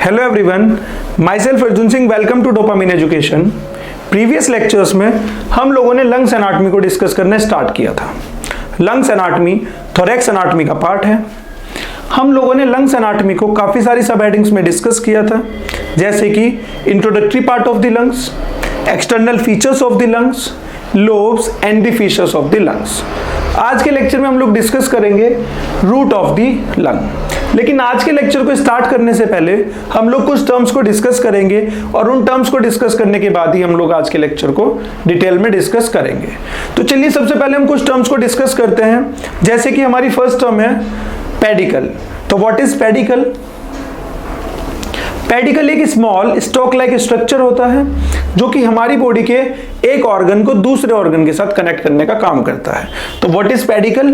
Hello everyone, myself Arjun Singh, welcome to Dopamine Education. Previous lectures में हम लोगों ने लंग्स एनाटॉमी को डिस्कस करना स्टार्ट किया था। लंग्स एनाटॉमी थोरैक्स एनाटॉमी का पार्ट है। हम लोगों ने लंग्स एनाटॉमी को काफ़ी सारी सब हेडिंग्स में डिस्कस किया था, जैसे कि introductory part of the lungs, external features of the lungs, lobes and the features of the lungs. आज के लेक्चर में हम लोग डिस्कस करेंगे रूट ऑफ द लंग। लेकिन आज के लेक्चर को स्टार्ट करने से पहले हम लोग कुछ टर्म्स को डिस्कस करेंगे और उन टर्म्स को डिस्कस करने के बाद ही हम लोग आज के लेक्चर को डिटेल में डिस्कस करेंगे। तो चलिए सबसे पहले हम कुछ टर्म्स को डिस्कस करते हैं, जैसे कि हमारी फर्स्ट टर्म है पेडिकल। तो व्हाट इज पेडिकल? पेडिकल एक स्मॉल स्टॉक लाइक स्ट्रक्चर होता है जो कि हमारी बॉडी के एक ऑर्गन को दूसरे ऑर्गन के साथ कनेक्ट करने का काम करता है। तो what is pedicle?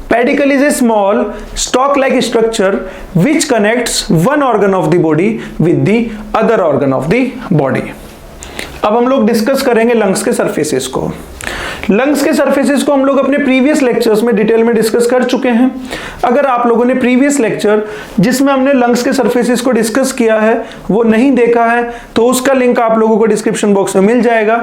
Pedicle is a small stock like structure which connects one organ of the body with the other organ of the body. अब हम लोग डिस्कस करेंगे लंग्स के सरफेसेस को। लंग्स के सरफेसेस को हम लोग अपने प्रीवियस लेक्चर्स में डिटेल में डिस्कस कर चुके हैं। अगर आप लोगों ने प्रीवियस लेक्चर जिसमें हमने लंग्स के सरफेसेस को डिस्कस किया है वो नहीं देखा है तो उसका लिंक आप लोगों को डिस्क्रिप्शन बॉक्स में मिल जाएगा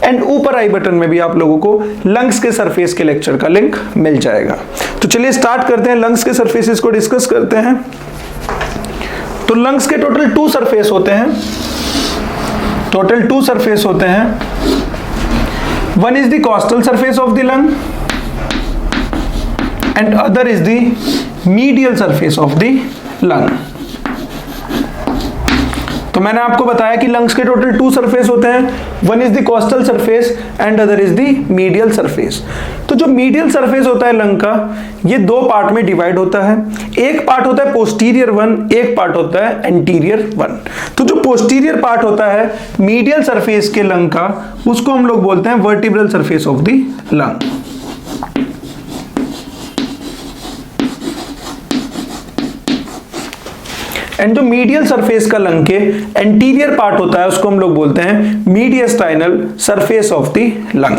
एंड ऊपर आई बटन में भी आप लोगों को लंग्स के सरफेस के लेक्चर का लिंक मिल जाएगा। तो चलिए स्टार्ट करते हैं, लंग्स के सरफेसेस को डिस्कस करते हैं। तो लंग्स के टोटल टू सरफेस होते हैं। टोटल टू सरफेस होते हैं। One is the costal surface of the lung and other is the medial surface of the lung। तो मैंने आपको बताया कि लंग्स के टोटल टू सरफेस होते हैं। One is the coastal surface and other is the medial surface. तो जो मीडियल सरफेस होता है लंग का, ये दो पार्ट में डिवाइड होता है। एक पार्ट होता है पोस्टीरियर वन, एक पार्ट होता है एंटीरियर वन। तो जो पोस्टीरियर पार्ट होता है मीडियल सरफेस के लंग का, उसको हम लोग बोलते हैं vertebral surface of the lung. And जो मीडियल सरफेस का लंग के एंटीरियर पार्ट होता है उसको हम लोग बोलते हैं mediastinal surface of the lung.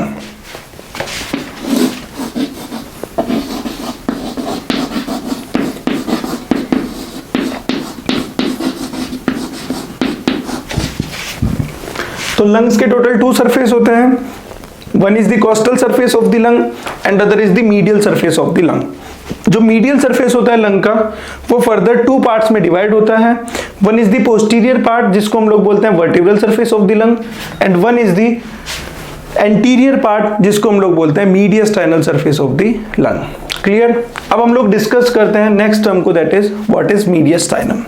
तो लंग्स के टोटल टू सरफेस होते हैं। One is the coastal surface of the lung and other is the medial surface of the lung. जो मीडियल सरफेस होता है लंग का वो फर्दर टू पार्ट्स में डिवाइड होता है। One is the posterior part जिसको हम लोग बोलते हैं vertebral surface of the lung and one is the anterior part जिसको हम लोग बोलते हैं mediastinal surface of the lung. Clear? अब हम लोग डिस्कस करते हैं नेक्स्ट टर्म को, that is what is mediastinum.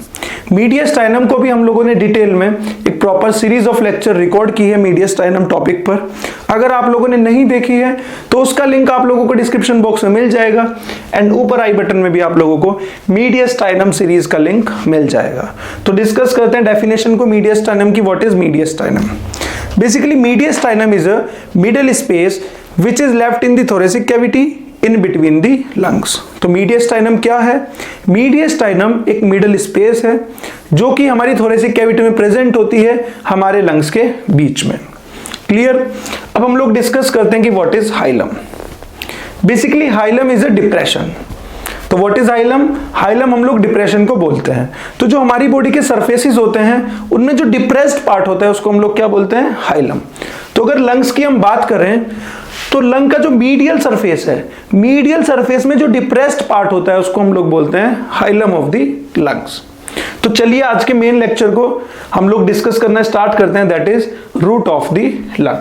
Mediastinum को भी हम लोगों ने डिटेल में एक proper series of lecture record की है मीडियस्टाइनम टॉपिक पर। अगर आप लोगों ने नहीं देखी है तो उसका लिंक आप लोगों को डिस्क्रिप्शन बॉक्स में मिल जाएगा एंड ऊपर आई बटन में भी आप लोगों को मीडियस्टाइनम सीरीज का लिंक मिल जाएगा। तो डिस्कस करते हैं डेफिनेशन को मीडियस्टाइनम की। What is mediastinum? Basically mediastinum is a middle space which is left in the thoracic cavity in between the lungs. तो मीडियस्टाइनम क्या है? मीडियस्टाइनम एक मिडल स्पेस है जो कि हमारी थोरेसिक कैविटी में प्रेजेंट होती है हमारे लंग्स के बीच में। क्लियर? अब हम लोग डिस्कस करते हैं कि what is hilum. Basically hilum is a depression. तो व्हाट इज हाइलम? हाइलम हम लोग डिप्रेशन को बोलते हैं। तो जो हमारी बॉडी के सरफेसेस होते हैं उनमें जो डिप्रेस्ड पार्ट होता है उसको हम लोग क्या बोलते हैं? हाइलम। तो अगर लंग्स की हम बात करें तो लंग का जो मीडियल सरफेस है, मीडियल सरफेस में जो डिप्रेस्ड पार्ट होता है उसको हम लोग बोलते हैं हाइलम ऑफ द लंग्स। तो चलिए आज के मेन लेक्चर को हम लोग डिस्कस करना स्टार्ट करते हैं, that is root of the lung.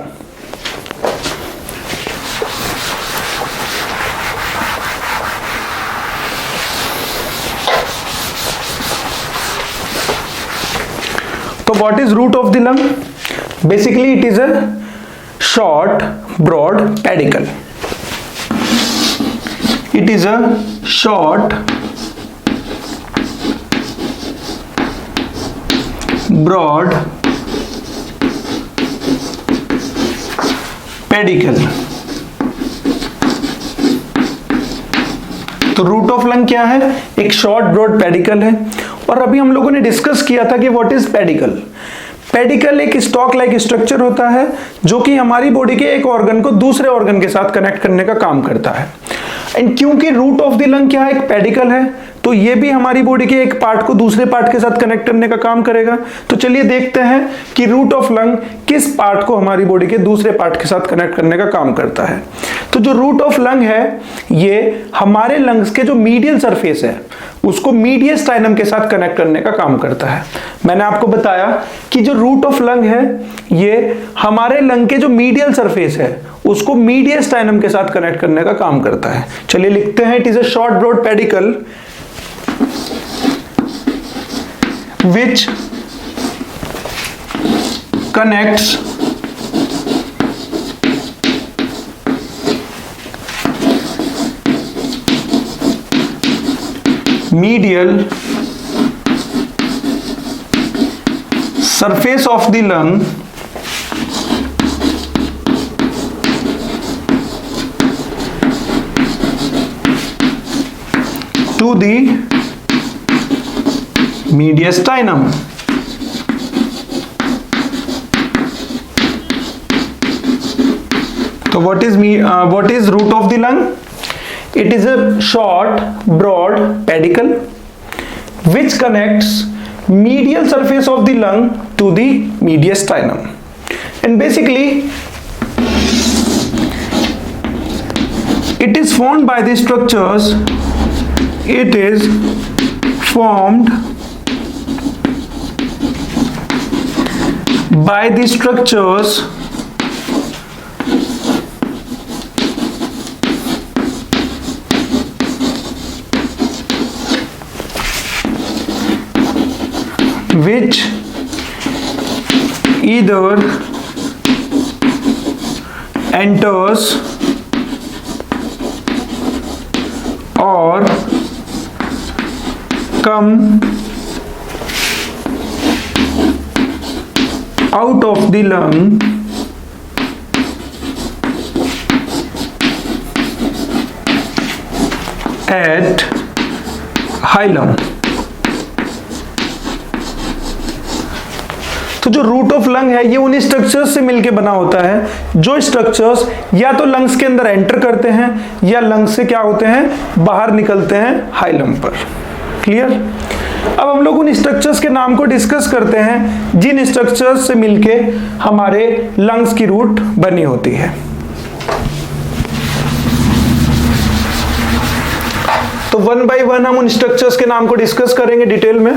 तो what is root of the lung? Basically it is a short broad pedicle. It is a short broad pedicle. तो रूट ऑफ लंग क्या है? एक शॉर्ट ब्रॉड पेडिकल है। और अभी हम लोगों ने डिस्कस किया था कि व्हाट इज पेडिकल। पेडिकल एक स्टॉक लाइक स्ट्रक्चर होता है जो कि हमारी बॉडी के एक ऑर्गन को दूसरे ऑर्गन के साथ कनेक्ट करने का काम करता है। एंड क्योंकि रूट ऑफ द लंग क्या है? एक पेडिकल है, तो ये भी हमारी बॉडी के एक पार्ट को दूसरे पार्ट के साथ कनेक्ट करने का काम करेगा। तो चलिए देखते हैं कि रूट ऑफ लंग किस पार्ट को हमारी बॉडी के दूसरे पार्ट के साथ कनेक्ट करने का काम करता है। तो जो रूट ऑफ लंग है ये हमारे लंग्स के जो मीडियल सरफेस है उसको मीडियस्टाइनम के साथ कनेक्ट करने का काम करता है। मैंने आपको बताया कि जो रूट ऑफ लंग है ये हमारे लंग के जो मीडियल सरफेस है उसको मीडियस्टाइनम के साथ कनेक्ट करने का काम करता है। चलिए लिखते हैं, it is a short broad pedicle which connects medial surface of the lung to the mediastinum. So what is root of the lung? It is a short broad pedicle which connects medial surface of the lung to the mediastinum, and basically it is formed by the structures. It is formed by the structures which either enters or come out of the lung at hilum. तो जो root of lung है ये उन structures से मिलके बना होता है जो स्ट्रक्चर्स या तो लंग्स के अंदर एंटर करते हैं या लंग्स से क्या होते हैं, बाहर निकलते हैं हाइलम पर। क्लियर? अब हम लोग उन स्ट्रक्चर्स के नाम को डिस्कस करते हैं जिन स्ट्रक्चर्स से मिलके हमारे लंग्स की रूट बनी होती है। तो वन बाय वन हम उन स्ट्रक्चर्स के नाम को डिस्कस करेंगे डिटेल में।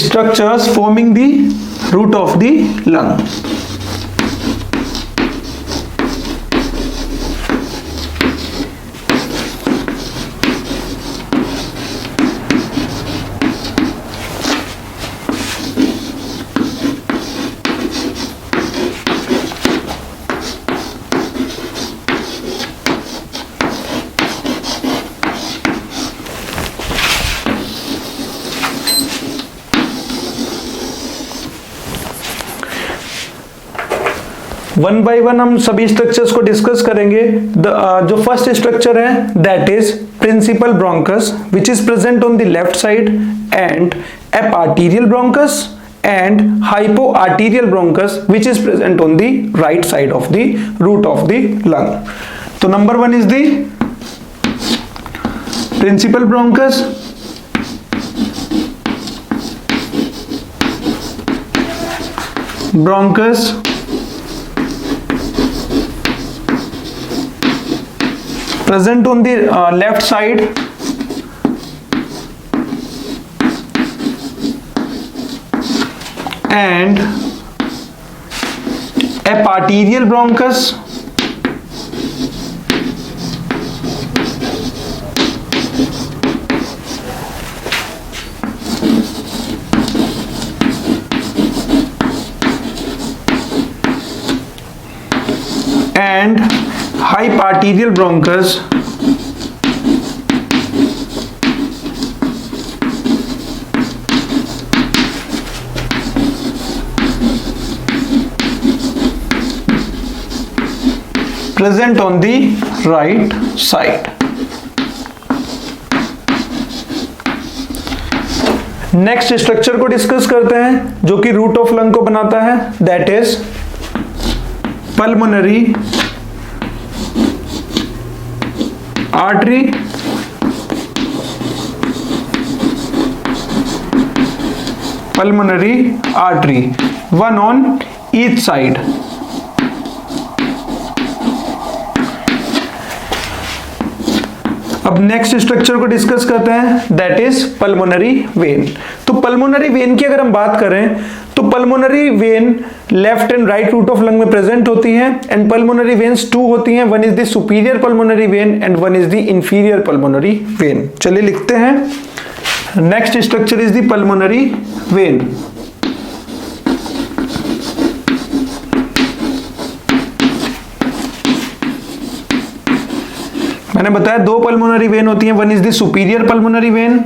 Structures forming the root of the lung. One by one हम सभी स्ट्रक्चर्स को डिस्कस करेंगे। जो फर्स्ट स्ट्रक्चर है that is principal bronchus which is present on the left side and eparterial bronchus and hypoarterial bronchus which is present on the right side of the root of the lung. तो number one is the principal bronchus, bronchus present on the left side and eparterial bronchus and hyparterial bronchus present on the right side. Next structure को discuss करते हैं जो कि root of lung को बनाता है, that is pulmonary artery, pulmonary artery, one on each side. अब next structure को डिस्कस करते हैं, दैट इज पल्मोनरी वेन। तो पल्मोनरी वेन की अगर हम बात करें तो pulmonary vein left and right root of lung में प्रेजेंट होती है एंड पल्मोनरी वेन्स टू होती हैं, one is the superior pulmonary vein and one is the inferior pulmonary vein. चलिए लिखते हैं, next structure is the pulmonary vein. मैंने बताया दो पल्मोनरी वेन होती हैं, one is the superior pulmonary vein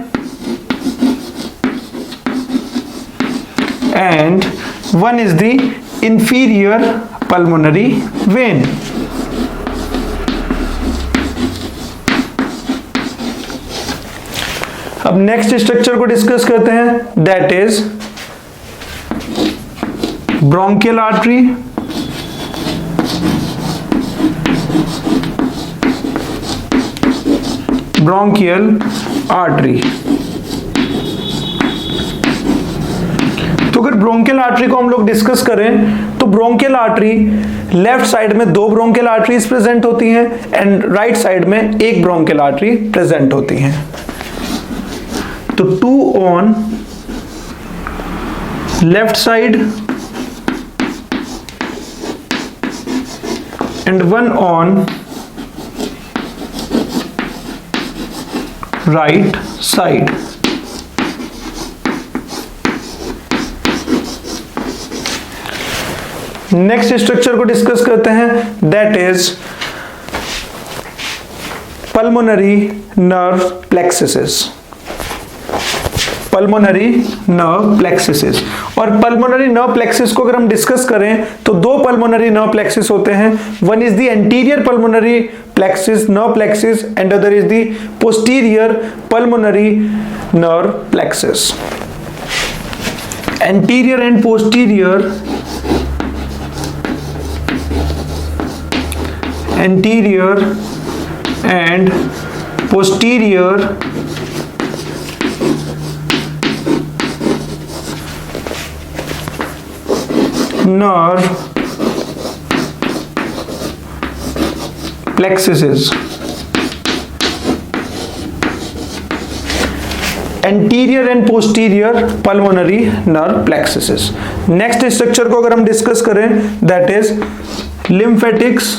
and one is the inferior pulmonary vein. अब next structure को डिस्कस करते हैं, that is bronchial artery, bronchial artery. तो अगर ब्रोंकियल आर्टरी को हम लोग डिस्कस करें तो ब्रोंकियल आर्टरी लेफ्ट साइड में दो ब्रोंकियल आर्टरीज प्रेजेंट होती हैं एंड राइट साइड में एक ब्रोंकियल आर्टरी प्रेजेंट होती हैं। तो two on left side and one on right side. Next structure को डिस्कस करते हैं, that is pulmonary nerve plexus. Pulmonary nerve plexus, और पल्मोनरी नर्व प्लेक्सिस को अगर हम डिस्कस करें तो दो पल्मोनरी नर्व प्लेक्सिस होते हैं, one is the anterior pulmonary plexus nerve plexus and other is the posterior pulmonary nerve plexus. Anterior and posterior, anterior and posterior nerve plexuses, anterior and posterior pulmonary nerve plexuses। Next structure को अगर हम discuss करें, that is lymphatics,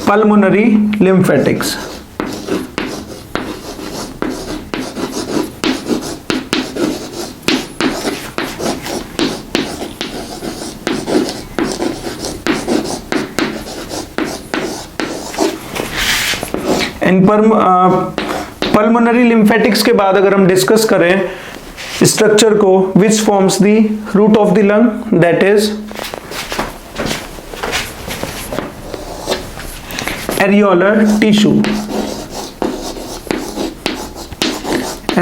pulmonary lymphatics। इन pulmonary lymphatics के बाद अगर हम discuss करें स्ट्रक्चर को, which forms the root of the lung, that is areolar tissue,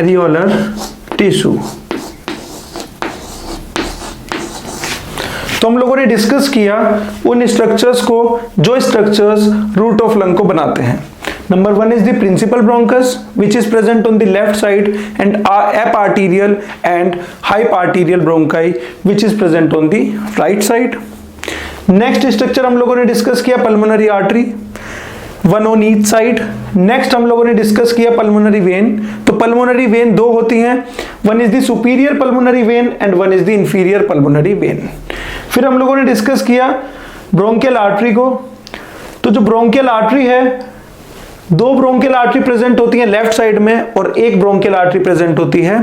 areolar tissue। तो हम लोगों ने डिस्कस किया उन स्ट्रक्चर्स को जो स्ट्रक्चर्स रूट ऑफ लंग को बनाते हैं। Number one is the principal bronchus which is present on the left side and eparterial and hyparterial bronchi which is present on the right side. Next structure हम लोगों ने discuss किया pulmonary artery, one on each side. Next हम लोगों ने discuss किया pulmonary vein. तो pulmonary vein दो होती हैं, one is the superior pulmonary vein and one is the inferior pulmonary when. फिर हम लोगों ने डिस्कस किया ब्रोंकियल आर्टरी को। तो जो ब्रोंकियल आर्टरी है, दो ब्रोंकियल आर्टरी प्रेजेंट होती है लेफ्ट साइड में और एक ब्रोंकियल आर्टरी प्रेजेंट होती है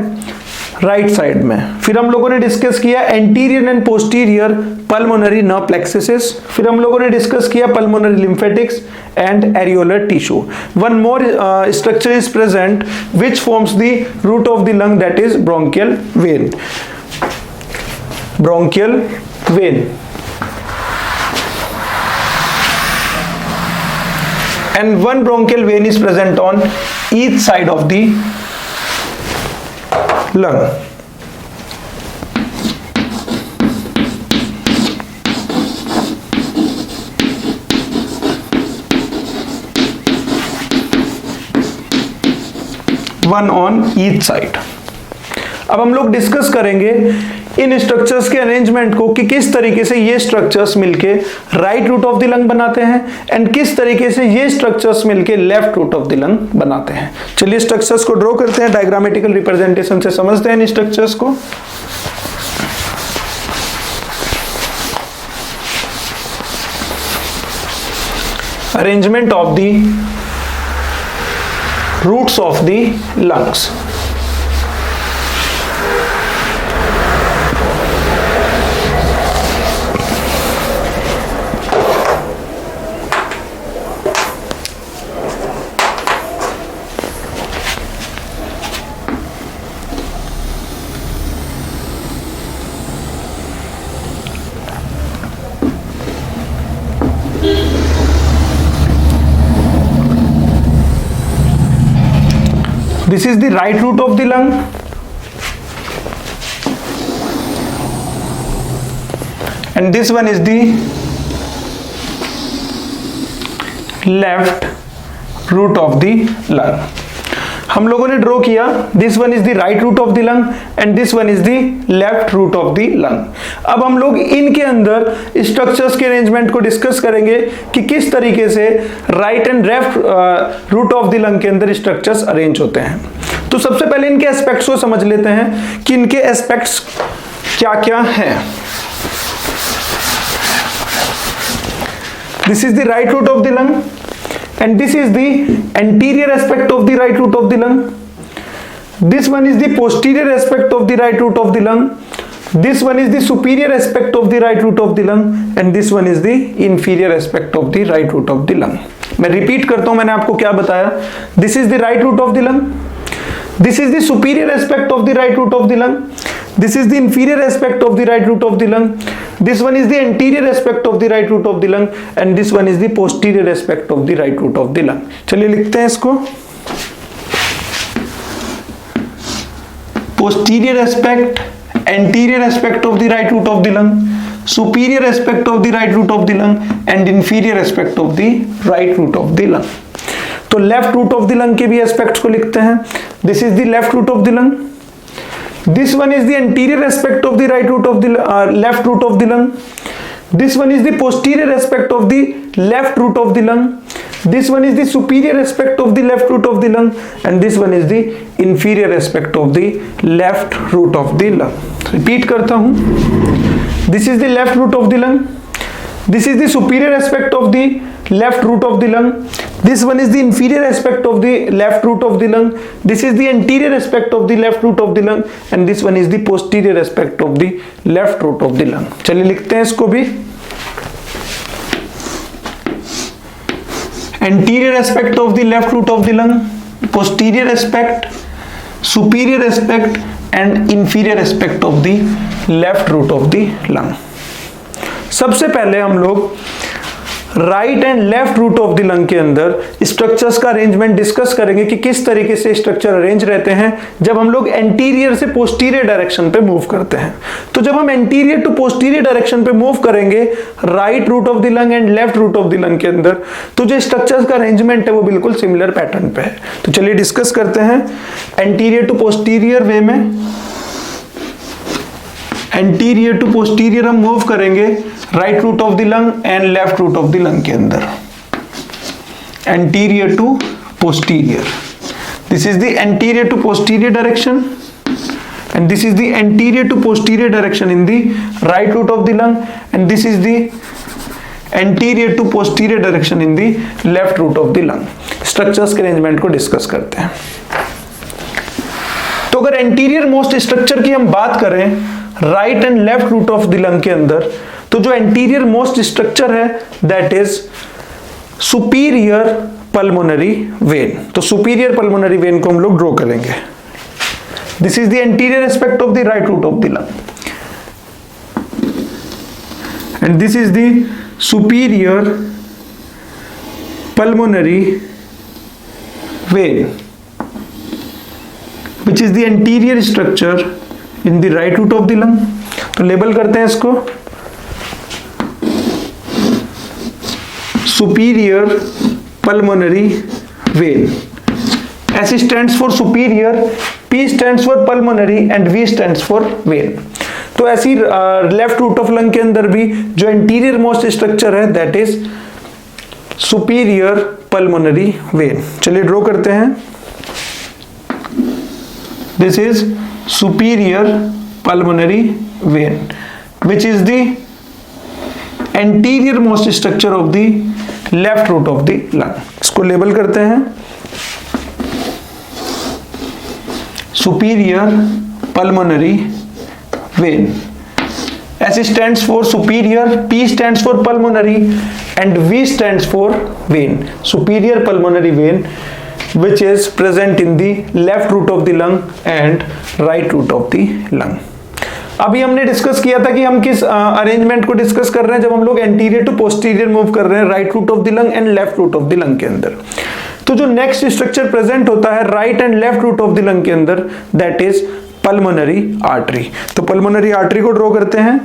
राइट साइड में। फिर हम लोगों ने डिस्कस किया anterior and posterior pulmonary nerve plexus. फिर हम लोगों ने डिस्कस किया pulmonary lymphatics and areolar tissue. One more structure is present which forms the root of the lung, that is bronchial vein. Bronchial vein and one bronchial vein is present on each side of the lung। one on each side. अब हम लोग discuss करेंगे इन structures के arrangement को कि किस तरीके से ये स्ट्रक्चर्स मिलके right root of the lung बनाते हैं एंड किस तरीके से ये स्ट्रक्चर्स मिलके left root of the lung बनाते हैं. चलिए स्ट्रक्चर्स को ड्रॉ करते हैं, डायग्रामेटिकल रिप्रेजेंटेशन से समझते हैं इन स्ट्रक्चर्स को. Arrangement of the roots of the lungs. This is the right root of the lung and this one is the left root of the lung. हम लोगों ने ड्रॉ किया this one is the right root of the lung and this one is the left root of the lung. अब हम लोग इनके अंदर structures के अरेंजमेंट को डिस्कस करेंगे कि किस तरीके से right and left root of the lung के अंदर स्ट्रक्चर्स अरेंज होते हैं. तो सबसे पहले इनके एस्पेक्ट्स को समझ लेते हैं कि इनके एस्पेक्ट्स क्या क्या हैं. This is the right root of the lung and this is the anterior aspect of the right root of the lung. This one is the posterior aspect of the right root of the lung. This one is the superior aspect of the right root of the lung and this one is the inferior aspect of the right root of the lung. मैं repeat करता हूं, मैंने आपको क्या बताया. This is the right root of the lung. This is the superior aspect of the right root of the lung. This is the inferior aspect of the right root of the lung. This one is the anterior aspect of the right root of the lung and this one is the posterior aspect of the right root of the lung. चलिए लिखते हैं इसको. Posterior aspect, anterior aspect of the right root of the lung, superior aspect of the right root of the lung and inferior aspect of the right root of the lung. तो left root of the lung के भी aspects को लिखते हैं. This is the left root of the lung. This one is the anterior aspect of the right root of the left root of the lung. This one is the posterior aspect of the left root of the lung. This one is the superior aspect of the left root of the lung and this one is the inferior aspect of the left root of the lung. Repeat करता हूँ. This is the left root of the lung. This is the superior aspect of the left root of the lung. This one is the inferior aspect of the left root of the lung. This is the anterior aspect of the left root of the lung and this one is the posterior aspect of the left root of the lung. चलिए लिखते हैं इसको भी. Anterior aspect of the left root of the lung, posterior aspect, superior aspect and inferior aspect of the left root of the lung. सबसे पहले हम लोग right and left root of the lung के अंदर स्ट्रक्चर्स का arrangement discuss करेंगे कि किस तरीके से स्ट्रक्चर अरेंज रहते हैं जब हम लोग एंटीरियर से पोस्टीरियर डायरेक्शन पे मूव करते हैं. तो जब हम एंटीरियर टू पोस्टीरियर डायरेक्शन पे मूव करेंगे right root of the lung and left root of the lung के अंदर, तो जो स्ट्रक्चर्स का अरेंजमेंट है वो बिल्कुल सिमिलर पैटर्न पे है. तो चलिए डिस्कस करते हैं. एंटीरियर टू पोस्टीरियर वे में एंटीरियर टू पोस्टीरियर हम मूव करेंगे right root of the lung and left root of the lung के अंदर. Anterior to posterior, this is the anterior to posterior direction and this is the anterior to posterior direction in the right root of the lung and this is the anterior to posterior direction in the left root of the lung. Structures के arrangement को discuss करते हैं. तो अगर anterior most structure की हम बात करें right and left root of the lung के अंदर, तो जो एंटीरियर मोस्ट स्ट्रक्चर है that is superior pulmonary vein. तो सुपीरियर पल्मोनरी वेन को हम लोग ड्रॉ करेंगे. This is the anterior aspect of the right root of the lung and this is the superior pulmonary vein which is the anterior structure in the right root of the lung. तो label करते हैं इसको superior pulmonary vein S stands for superior, P stands for pulmonary and V stands for vein. तो ऐसी left root of lung के अंदर भी जो एंटीरियर मोस्ट स्ट्रक्चर है that is superior pulmonary vein. चलिए ड्रॉ करते हैं. This is superior pulmonary vein which is the anterior most structure of the left root of the lung. इसको label करते हैं superior pulmonary vein. S stands for superior, P stands for pulmonary and V stands for vein. Superior pulmonary vein which is present in the left root of the lung and right root of the lung. अभी हमने discuss किया था कि हम किस arrangement को discuss कर रहे हैं जब हम लोग एंटीरियर टू पोस्टीरियर मूव कर रहे हैं right root of the lung and left root of the lung के अंदर. तो जो नेक्स्ट स्ट्रक्चर प्रेजेंट होता है right and left root of the lung के अंदर दैट इज पल्मोनरी आर्टरी. तो पल्मोनरी आर्टरी को ड्रॉ करते हैं.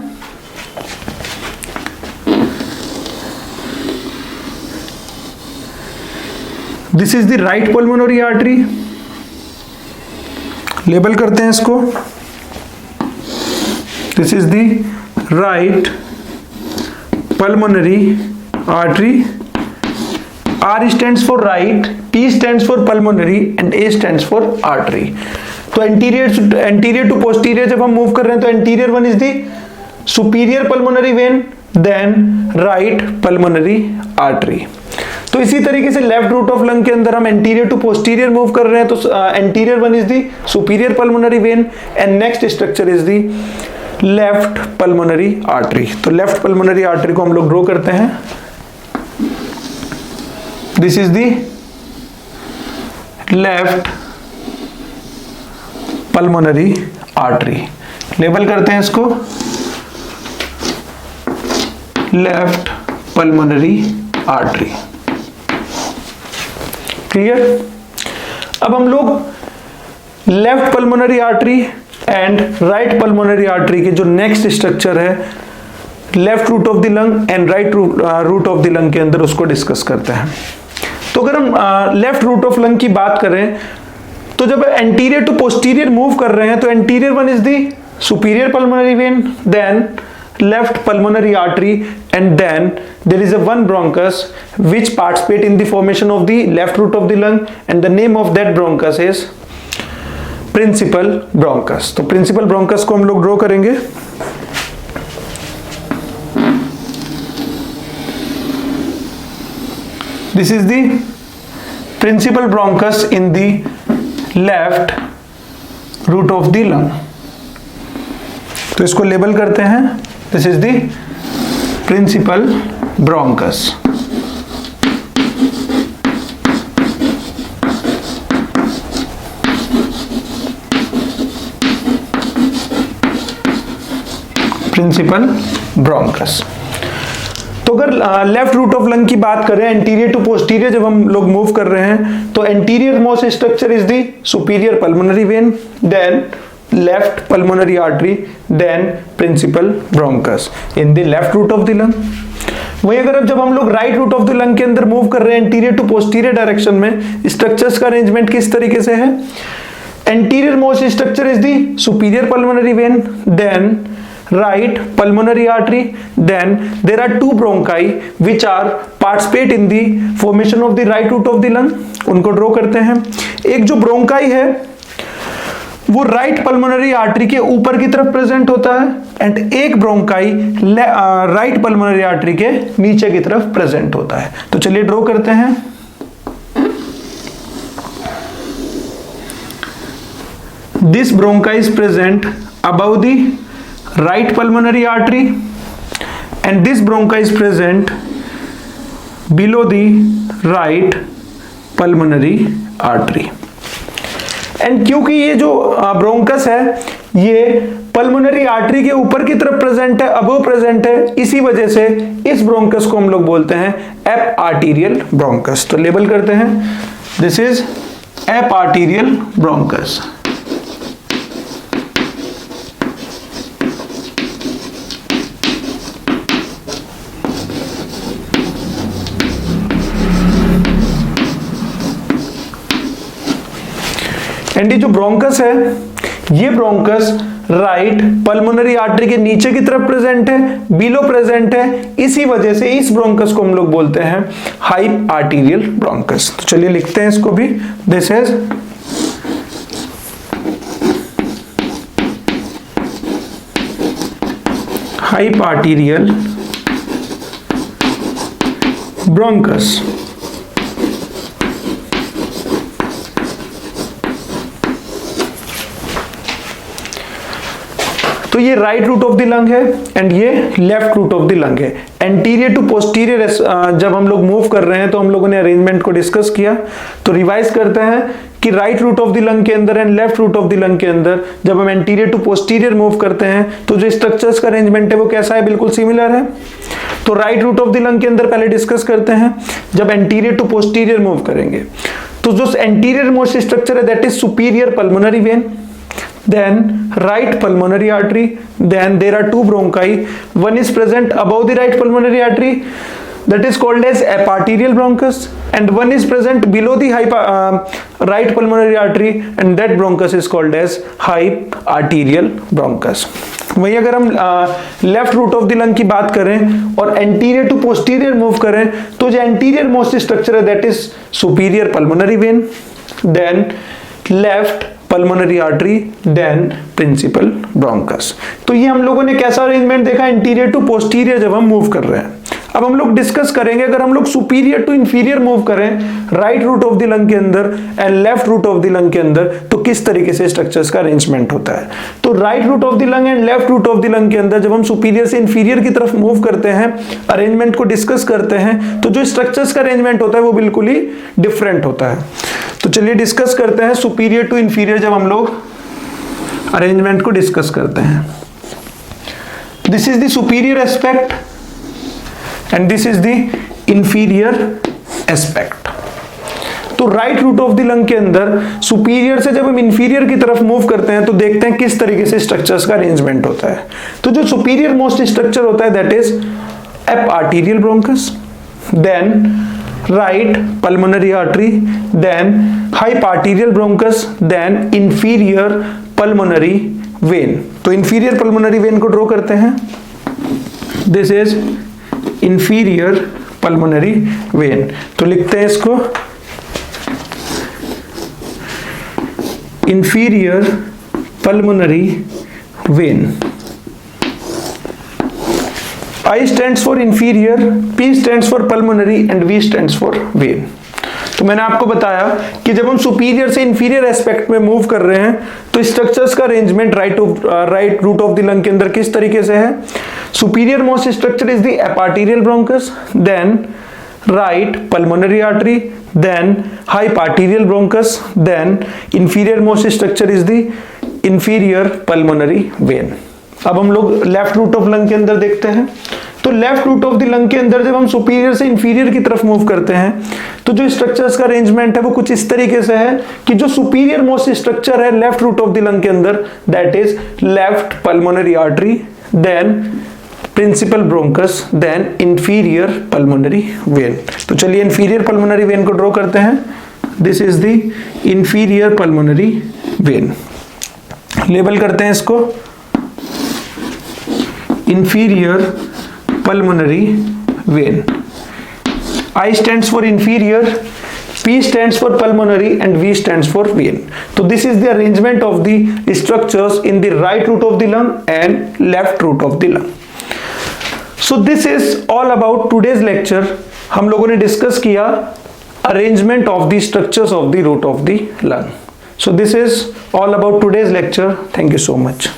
This is the right pulmonary artery. Label करते हैं इसको. This is the right pulmonary artery. R stands for right, P stands for pulmonary and A stands for artery. तो anterior to posterior जब हम move कर रहे हैं तो anterior one is the superior pulmonary vein then right pulmonary artery. तो इसी तरीके से लेफ्ट रूट ऑफ लंग के अंदर हम एंटीरियर टू पोस्टीरियर मूव कर रहे हैं तो anterior one is the superior pulmonary vein and next structure is the left pulmonary artery. तो लेफ्ट पल्मोनरी आर्टरी को हम लोग ड्रॉ करते हैं. This is the left pulmonary artery. Label करते हैं इसको लेफ्ट पल्मोनरी आर्टरी. क्लियर. अब हम लोग left pulmonary artery and right pulmonary artery के जो नेक्स्ट स्ट्रक्चर है left root of the lung and right root of the lung के अंदर उसको डिस्कस करते हैं. तो अगर हम लेफ्ट रूट ऑफ लंग की बात करें तो जब एंटीरियर टू पोस्टीरियर मूव कर रहे हैं तो anterior one is the superior pulmonary vein then left pulmonary artery and then there is a one bronchus which participate in the formation of the left root of the lung and the name of that bronchus is principal bronchus. तो principal bronchus को हम लोग draw करेंगे. This is the principal bronchus in the left root of the lung. तो इसको label करते हैं. This is the principal bronchus. Principal bronchus. तो अगर लेफ्ट रूट ऑफ लंग की बात करें एंटीरियर टू पोस्टीरियर जब हम लोग मूव कर रहे हैं तो anterior most structure is the superior pulmonary vein then left pulmonary artery then principal bronchus in the left root of the lung. वहीं अगर जब हम लोग right root of the lung के अंदर मूव कर रहे हैं एंटीरियर टू पोस्टीरियर डायरेक्शन में स्ट्रक्चर्स का अरेंजमेंट किस तरीके से है. Anterior most structure is the superior pulmonary vein then right pulmonary artery then there are two bronchi which are participate in the formation of the right root of the lung. उनको draw करते हैं. एक जो bronchi है वो right pulmonary artery के ऊपर की तरफ प्रेजेंट होता है एंड एक ब्रोंकाई राइट पल्मोनरी आर्टरी के नीचे की तरफ प्रेजेंट होता है. तो चलिए ड्रॉ करते हैं. This bronchi is present above the right pulmonary artery and this bronchi is present below the right pulmonary artery. And क्योंकि ये जो ब्रोंकस है ये पल्मोनरी आर्टरी के ऊपर की तरफ प्रेजेंट है अबव प्रेजेंट है इसी वजह से इस ब्रोंकस को हम लोग बोलते हैं एप आर्टीरियल ब्रोंकस. तो लेबल करते हैं. This is eparterial bronchus. And ये जो ब्रोंकस है, ये ब्रोंकस राइट पल्मोनरी आर्टरी के नीचे की तरफ प्रेजेंट है, बिलो प्रेजेंट है, इसी वजह से इस ब्रोंकस को हम लोग बोलते हैं हाई आर्टीरियल ब्रोंकस। तो चलिए लिखते हैं इसको भी, this is high arterial bronchus. तो ये right root of the lung है एंड ये left root of the lung है। एंटीरियर टू पोस्टीरियर जब हम लोग मूव कर रहे हैं तो हम लोगों ने अरेंजमेंट को डिस्कस किया, तो रिवाइज करते हैं कि right root of the lung के अंदर and left root of the lung के अंदर जब हम एंटीरियर टू पोस्टीरियर मूव करते हैं तो जो स्ट्रक्चर्स का अरेंजमेंट है वो कैसा है, बिल्कुल सिमिलर है। तो right root of the lung के अंदर पहले डिस्कस करते हैं, जब एंटीरियर टू पोस्टीरियर मूव करेंगे तो जो एंटीरियर मोस्ट स्ट्रक्चर है that is superior pulmonary when, then right pulmonary artery, then there are two bronchi, one is present above the right pulmonary artery that is called as eparterial bronchus and one is present below the right pulmonary artery and that bronchus is called as high arterial bronchus। वही अगर हम left root of the lung की बात करें और anterior to posterior move करें तो जो एंटीरियर मोस्ट स्ट्रक्चर है that is superior pulmonary vein, then left pulmonary artery, then principal bronchus. तो ये हम लोगों ने कैसा अरेंजमेंट देखा, इंटीरियर टू पोस्टीरियर जब हम मूव कर रहे हैं। अब हम लोग डिस्कस करेंगे अगर हम लोग सुपीरियर टू इंफीरियर मूव करें right root of the lung के अंदर and left root of the lung के अंदर तो किस तरीके से स्ट्रक्चर्स का अरेंजमेंट होता है। तो right root of the lung and left root of the lung के अंदर जब हम सुपीरियर से इंफीरियर की तरफ मूव करते हैं, अरेंजमेंट को डिस्कस करते हैं, तो जो स्ट्रक्चर्स का अरेंजमेंट होता है वो बिल्कुल ही डिफरेंट होता है। तो चलिए डिस्कस करते हैं सुपीरियर टू इंफीरियर जब हम लोग अरेंजमेंट को डिस्कस करते हैं। This is the superior aspect and this is the inferior aspect. तो right root of the lung के अंदर सुपीरियर से जब हम इंफीरियर की तरफ मूव करते हैं तो देखते हैं किस तरीके से स्ट्रक्चर्स का अरेंजमेंट होता है। तो जो सुपीरियर मोस्ट स्ट्रक्चर होता है that is eparterial bronchus, then right pulmonary artery, then high arterial bronchus, then inferior pulmonary vein। तो inferior pulmonary vein को ड्रॉ करते हैं, this is inferior pulmonary vein। तो लिखते हैं इसको inferior pulmonary vein। I stands for inferior, P stands for pulmonary and V stands for vein। तो मैंने आपको बताया कि जब हम सुपीरियर से इंफीरियर एस्पेक्ट में मूव कर रहे हैं तो स्ट्रक्चर्स का arrangement right root of the lung के अंदर किस तरीके से है। Superior most structure is the eparterial bronchus, then right pulmonary artery, then high arterial bronchus, then inferior most structure is the inferior pulmonary vein. अब हम लोग लेफ्ट रूट ऑफ लंग के अंदर देखते हैं। तो left root of the lung के अंदर जब हम सुपीरियर से इंफीरियर की तरफ मूव करते हैं तो जो स्ट्रक्चर्स का अरेंजमेंट है वो कुछ इस तरीके से है कि जो सुपीरियर मोस्ट स्ट्रक्चर है left root of the lung के अंदर that is left pulmonary artery, then principal bronchus, then inferior pulmonary vein. तो चलिए इंफीरियर पल्मोनरी वेन को ड्रॉ करते हैं, this is the inferior pulmonary vein. Label करते हैं इसको inferior pulmonary vein। I stands for inferior, P stands for pulmonary and V stands for vein। तो this is the arrangement of the structures in the right root of the lung and left root of the lung। So this is all about today's lecture। हम लोगों ने discuss किया arrangement of the structures of the root of the lung। So this is all about today's lecture। Thank you so much।